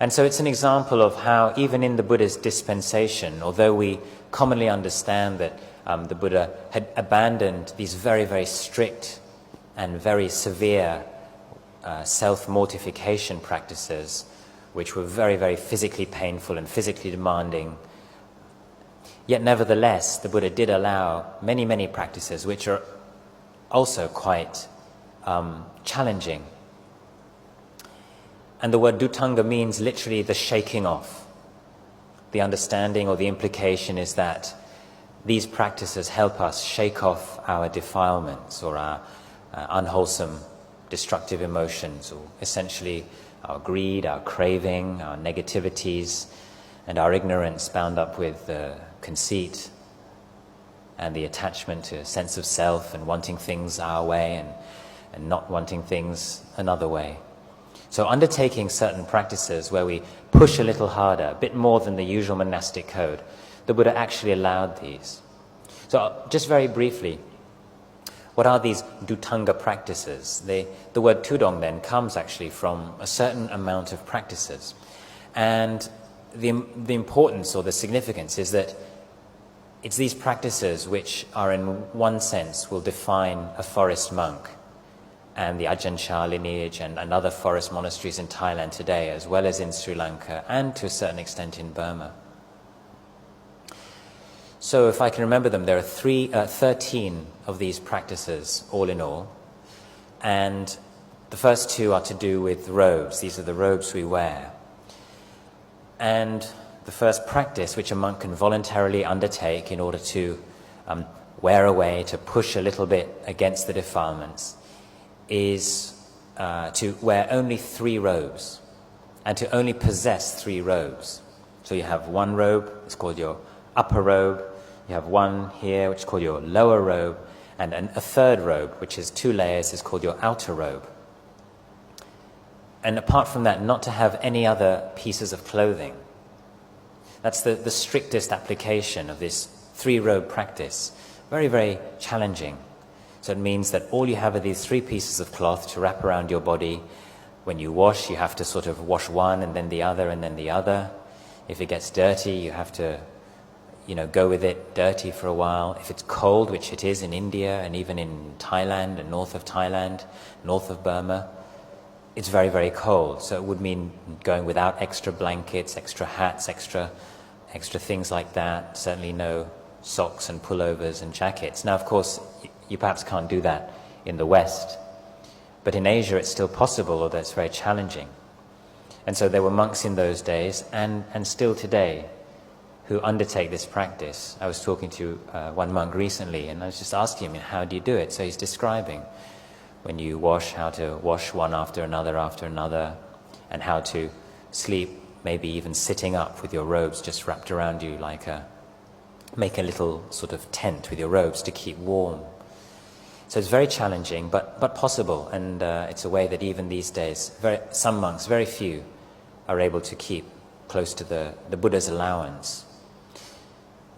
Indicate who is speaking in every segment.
Speaker 1: And so it's an example of how even in the Buddha's dispensation, although we commonly understand that the Buddha had abandoned these very, very strict and very severe self-mortification practices, which were very, very physically painful and physically demanding, yet nevertheless the Buddha did allow many, many practices which are also quite challenging. And the word Dutanka means literally the shaking off. The understanding or the implication is that these practices help us shake off our defilements or our unwholesome, destructive emotions, or essentially our greed, our craving, our negativities, and our ignorance bound up with conceit and the attachment to a sense of self and wanting things our way and not wanting things another way. So undertaking certain practices where we push a little harder, a bit more than the usual monastic code, the Buddha actually allowed these. So just very briefly, what are these Dutanka practices? The word tudong then comes actually from a certain amount of practices. And the importance or the significance is that it's these practices which are in one sense will define a forest monk and the Ajahn Chah lineage and other forest monasteries in Thailand today, as well as in Sri Lanka and to a certain extent in Burma. So if I can remember them, there are 13 of these practices all in all, and the first two are to do with robes. These are the robes we wear. And the first practice which a monk can voluntarily undertake in order to wear away, to push a little bit against the defilements, is to wear only 3 robes and to only possess 3 robes. So you have one robe, it's called your upper robe, you have one here which is called your lower robe, and a third robe which is 2 layers is called your outer robe. And apart from that, not to have any other pieces of clothing. That's the strictest application of this 3-robe practice. Very, very challenging. So it means that all you have are these 3 pieces of cloth to wrap around your body. When you wash, you have to sort of wash one and then the other and then the other. If it gets dirty, you have to, go with it dirty for a while. If it's cold, which it is in India and even in Thailand and north of Thailand, north of Burma, it's very, very cold. So it would mean going without extra blankets, extra hats, extra things like that. Certainly no socks and pullovers and jackets. Now, of course, you perhaps can't do that in the West. But in Asia it's still possible, although it's very challenging. And so there were monks in those days, and still today, who undertake this practice. I was talking to one monk recently, and I was just asking him, how do you do it? So he's describing when you wash, how to wash one after another, and how to sleep, maybe even sitting up with your robes just wrapped around you make a little sort of tent with your robes to keep warm. So it's very challenging, but possible, and it's a way that even these days, some monks, very few, are able to keep close to the Buddha's allowance.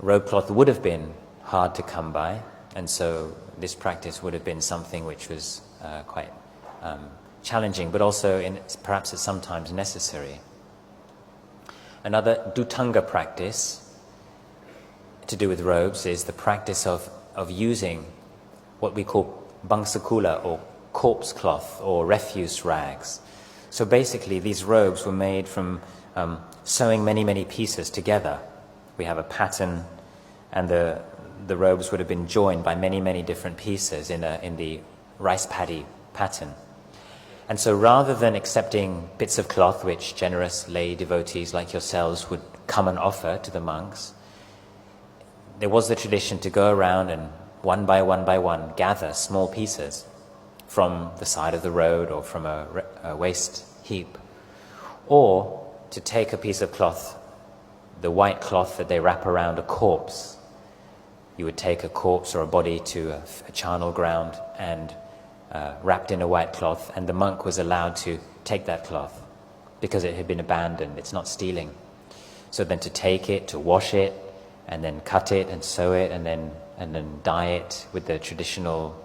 Speaker 1: Robe cloth would have been hard to come by, and so this practice would have been something which was quite challenging, but also perhaps at sometimes necessary. Another Dutanka practice to do with robes is the practice of using what we call bangsakula, or corpse cloth, or refuse rags. So basically these robes were made from sewing many, many pieces together. We have a pattern, and the robes would have been joined by many, many different pieces in the rice paddy pattern. And so rather than accepting bits of cloth which generous lay devotees like yourselves would come and offer to the monks, there was the tradition to go around and one by one gather small pieces from the side of the road or from a waste heap, or to take a piece of cloth, the white cloth that they wrap around a corpse. You would take a corpse or a body to a charnel ground and wrapped in a white cloth, and the monk was allowed to take that cloth because it had been abandoned. It's not stealing. So then to take it, to wash it, and then cut it and sew it, and then dye it with the traditional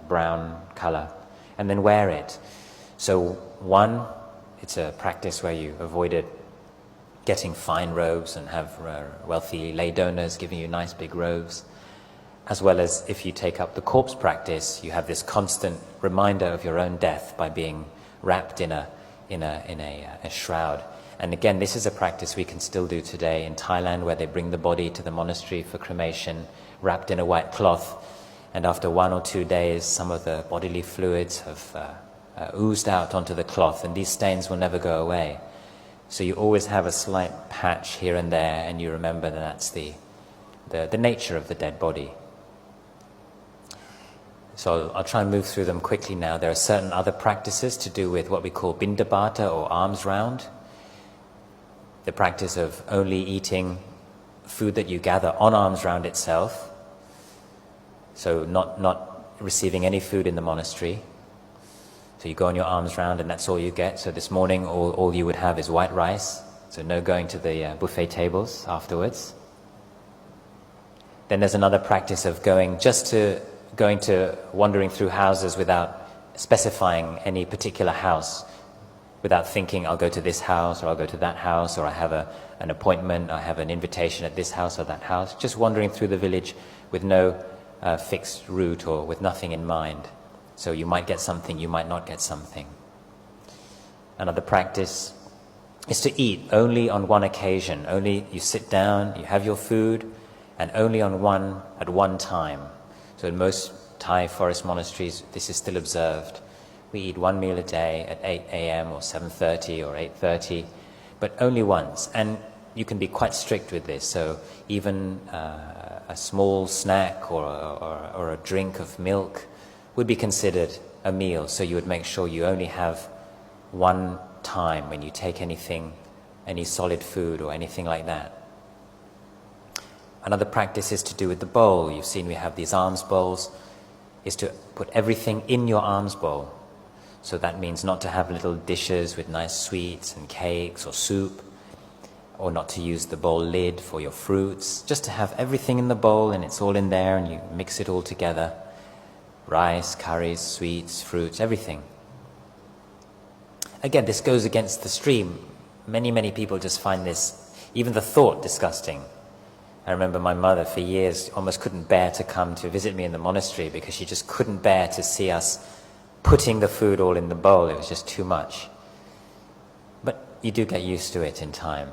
Speaker 1: brown color, and then wear it. So one it's a practice where you avoided getting fine robes and have wealthy lay donors giving you nice big robes. As well as if you take up the corpse practice, you have this constant reminder of your own death by being wrapped in a shroud. And again, this is a practice we can still do today in Thailand, where they bring the body to the monastery for cremation, wrapped in a white cloth. And after 1 or 2 days, some of the bodily fluids have oozed out onto the cloth, and these stains will never go away. So you always have a slight patch here and there, and you remember that that's the nature of the dead body. So I'll try and move through them quickly now. There are certain other practices to do with what we call bindabata or alms round. The practice of only eating food that you gather on alms round itself. So not receiving any food in the monastery. So you go on your alms round and that's all you get. So this morning all you would have is white rice. So no going to the buffet tables afterwards. Then there's another practice of going to wandering through houses without specifying any particular house, without thinking I'll go to this house or I'll go to that house, or I have an appointment, I have an invitation at this house or that house. Just wandering through the village with no fixed route or with nothing in mind. So you might get something, you might not get something. Another practice is to eat only on one occasion. Only you sit down, you have your food, and only at one time. So in most Thai forest monasteries, this is still observed. We eat one meal a day at 8 a.m. or 7:30 or 8:30, but only once. And you can be quite strict with this. So even a small snack or a drink of milk would be considered a meal. So you would make sure you only have one time when you take anything, any solid food or anything like that. Another practice is to do with the bowl. You've seen we have these alms bowls, is to put everything in your alms bowl. So that means not to have little dishes with nice sweets and cakes or soup, or not to use the bowl lid for your fruits, just to have everything in the bowl and it's all in there and you mix it all together. Rice, curries, sweets, fruits, everything. Again, this goes against the stream. Many people just find this, even the thought, disgusting. I remember my mother for years almost couldn't bear to come to visit me in the monastery because she just couldn't bear to see us putting the food all in the bowl. It was just too much. But you do get used to it in time.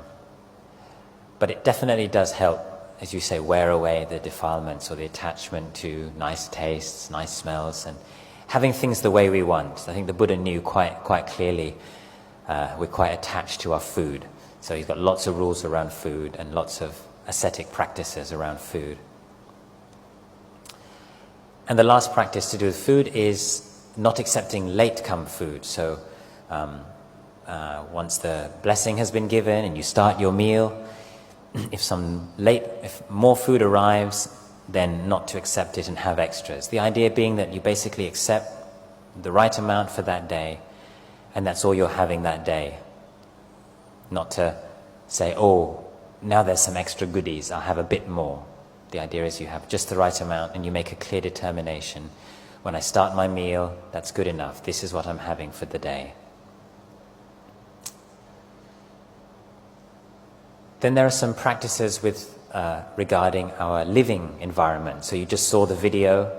Speaker 1: But it definitely does help, as you say, wear away the defilements or the attachment to nice tastes, nice smells, and having things the way we want. I think the Buddha knew quite clearly we're quite attached to our food. So he's got lots of rules around food and lots of ascetic practices around food. And the last practice to do with food is not accepting late-come food. So once the blessing has been given and you start your meal, if more food arrives, then not to accept it and have extras. The idea being that you basically accept the right amount for that day, and that's all you're having that day. Not to say, oh, now there's some extra goodies, I'll have a bit more. The idea is you have just the right amount and you make a clear determination. When I start my meal, that's good enough. This is what I'm having for the day. Then there are some practices regarding our living environment. So you just saw the video,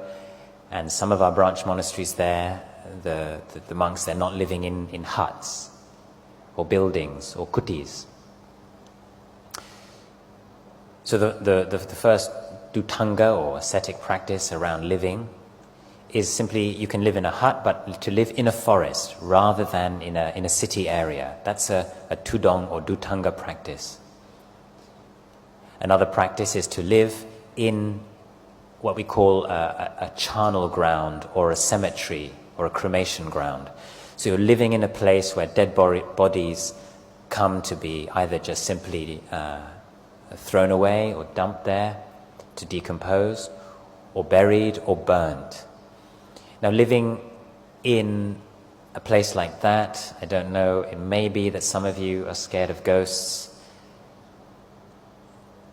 Speaker 1: and some of our branch monasteries there, the monks, they're not living in huts or buildings or kutis. So the first Dutanka or ascetic practice around living is simply you can live in a hut, but to live in a forest rather than in a city area. That's a Tudong or Dutanka practice. Another practice is to live in what we call a charnel ground or a cemetery or a cremation ground. So you're living in a place where dead bodies come to be either just simply thrown away or dumped there to decompose, or buried or burned. Now, living in a place like that, I don't know, it may be that some of you are scared of ghosts,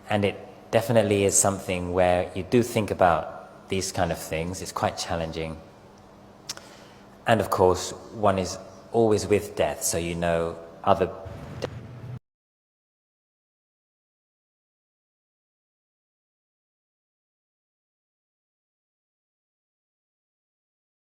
Speaker 1: and it definitely is something where you do think about these kind of things. It's quite challenging. And of course, one is always with death, so you know other